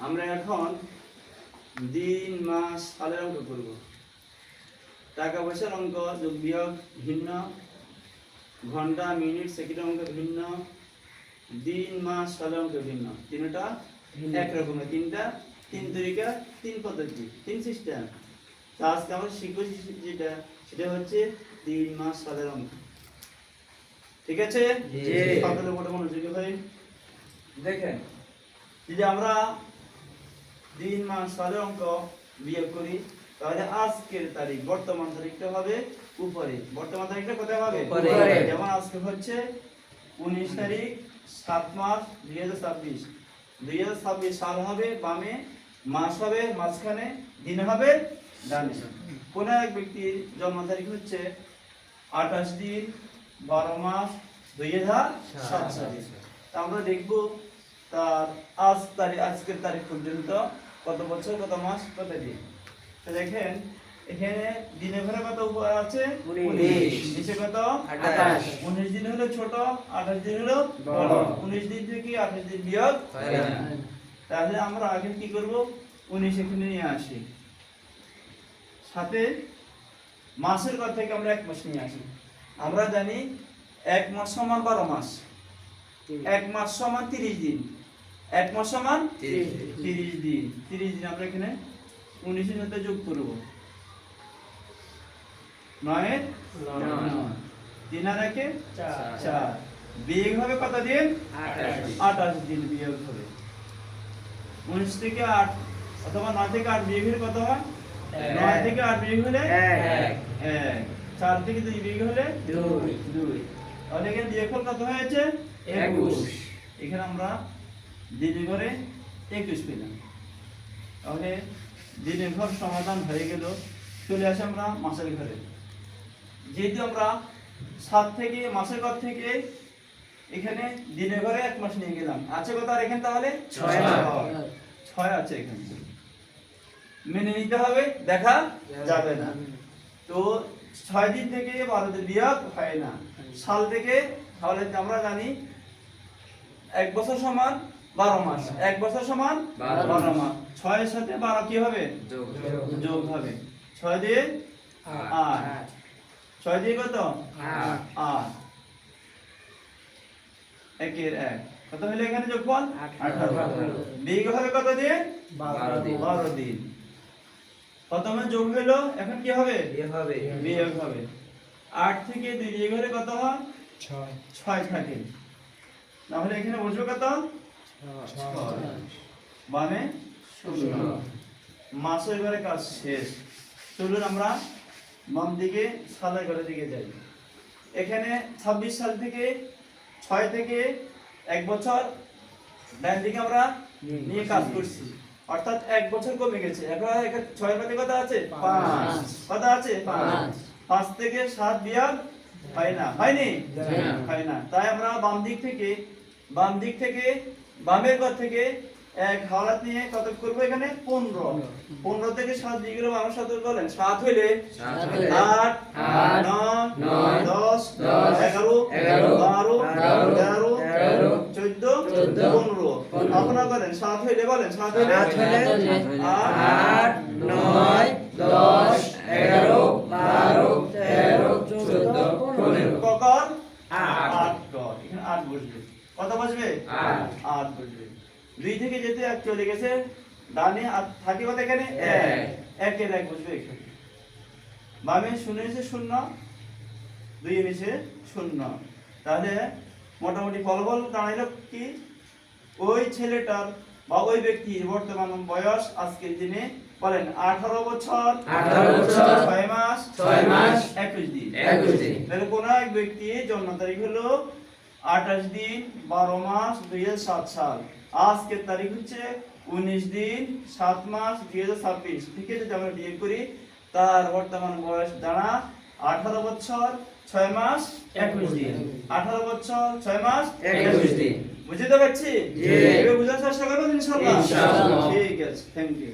আমরা এখন দিন মাস সালের অঙ্ক করব। টাকা পয়সার অঙ্ক যোগ বিয়োগ ভিন্ন, ঘন্টা মিনিট সেকেন্ডের অঙ্ক ভিন্ন, দিন মাস সালের অঙ্ক ভিন্ন। তিনটা একরকমের, তিন তরিকা, তিন পদ্ধতি, তিন সিস্টেম। তো আজকে আমরা শিখবো সেটা হচ্ছে দিন মাস সালের অঙ্ক। ঠিক আছে? সকলের মোটা মনোযোগী হয়ে দেখেন, যদি আমরা দিন মাস সালের অঙ্ক বিয়োগ করি তাহলে আজকের তারিখ বর্তমান তারিখটা হবে উপরে, বর্তমান তারিখটা কোথায় হবে? উপরে। যেমন আজকে হচ্ছে 19 তারিখ 7 মাস 2026। 2026 সাল হবে বামে, মাস হবে মাঝখানে, দিন হবে ডানে। কোন এক ব্যক্তির জন্ম তারিখ হচ্ছে 28 দিন 12 মাস 2007 সাল। আমরা দেখব তার আজকের তারিখ পর্যন্ত কত বছর, কত মাস, কত দিন। তো দেখেন এখানে দিনের ঘরে কত উপর আছে? 19। নিচে কত? 28। 19 দিন হলো ছোট, 28 দিন হলো বড়। 19 দিন থেকে 28 দিন বিয়োগ হয় না। তাহলে আমরা আগে কি করব? 19 এখানে নিয়ে আসি, সাথে মাসের ঘর থেকে আমরা এক মাস নিয়ে আসি। আমরা জানি এক মাস সমান 12 মাস, এক মাস সমান 30 দিন, এক মাস সমান 30 দিন। 30 দিন আমরা এখানে 19 এর সাথে যোগ করব। 9 3 আর 1 4 বিয়োগ হবে কত দিন? 28 দিন বিয়োগ হবে। 19 থেকে 8 অথবা 9 থেকে 8 বিয়োগ হলে কত হয়? 9 থেকে 8 বিয়োগ হলে 1 4 থেকে 2 বিয়োগ হলে 2। তাহলে এখানে বিয়োগফল কত হয়েছে? 21। এখানে আমরা দিনের ঘরে 21 পেলাম। তাহলে দিনের ঘর সমাধান হয়ে গেল। চলে আসি আমরা মাসের ঘরে। যেহেতু আমরা 7 থেকে মাসের ঘর থেকে এখানে দিনের ঘরে এক মাস নিয়ে গেলাম, আছে কত আর এখানে? তাহলে 6 আছে এখানে। মেনে নিতে হবে, দেখা যাবে না। তো 6 দিন থেকে 12 দিন বিয়োগ হয় না। সাল থেকে, তাহলে আমরা জানি 1 বছর সমান 12 মাস, 1 বছর সমান 12 মাস। 6 এর সাথে 12 কি হবে? যোগ হবে। 6 দিয়ে 8, 6 দিয়ে কত? 8, 1 এর 1 কত হলো এখানে যোগফল? 18। বিয়োগ হবে কত দিয়ে? 12 দিন। প্রথমে যোগ হলো, এখন কি হবে? বিয়োগ হবে। 8 থেকে 2 বিয়োগ হলে কত হয়? 6 থাকে। তাহলে এখানে বসবে কত? 6 মানে 16। মাসের ঘরে কাজ শেষ। চলুন আমরা বাম দিকে সালের ঘরের দিকে যাই। এখানে 26 সাল থেকে 6 থেকে 1 বছর ডান দিকে আমরা নিয়ে কাজ করছি, অর্থাৎ 1 বছর কমে গেছে। এখন 6 এর কত আছে? 5। কত আছে? 5। 5 থেকে 7 বিয়োগ হয় না, হয়নি? হয় না। তাই আমরা বাম দিক থেকে বামের ঘর থেকে এক হাওলাত নিয়ে কত করব? এখানে 15। 15 থেকে 7 বিয়োগ করলে আমরা 7 বলেন 7 হইলে 8 9 10 11 12 13 14 15। আপনারা বলেন 7 হইলে, বলেন 7 হইলে 8 9 10 11 12 13 14 15 কখন? 8 কর। এখানে 8 বসবে। কত বসবে? 8 বসবে। 2 থেকে যেতে 1 চলে গেছে ডানে, আর থাকে কত এখানে? 1 এর 1 বসবে এখানে। বামে 0 নিচে 0, 2 এর নিচে 0। তাহলে মোটামুটি ফলাফল দাঁড়াইলো কি? ওই ছেলেটার বা ওই ব্যক্তির বর্তমান বয়স আজকের দিনে বলেন 18 বছর 6 মাস 21 দিন। তাহলে কোন এক ব্যক্তির জন্ম তারিখ হলো 28 দিন 12 মাস 2007 সাল। আজকের তারিখ হচ্ছে 19 দিন 7 মাস 2026। ঠিক আছে? যদি আমরা বিয়োগ করি তার বর্তমান বয়স দাঁড়া 18 বছর 6 মাস 21 দিন। 18 বছর 6 মাস 21 দিন। বুঝতে পারছি? এবার বুঝার চেষ্টা করবেন ইনশাআল্লাহ। ঠিক আছে, থ্যাংক ইউ।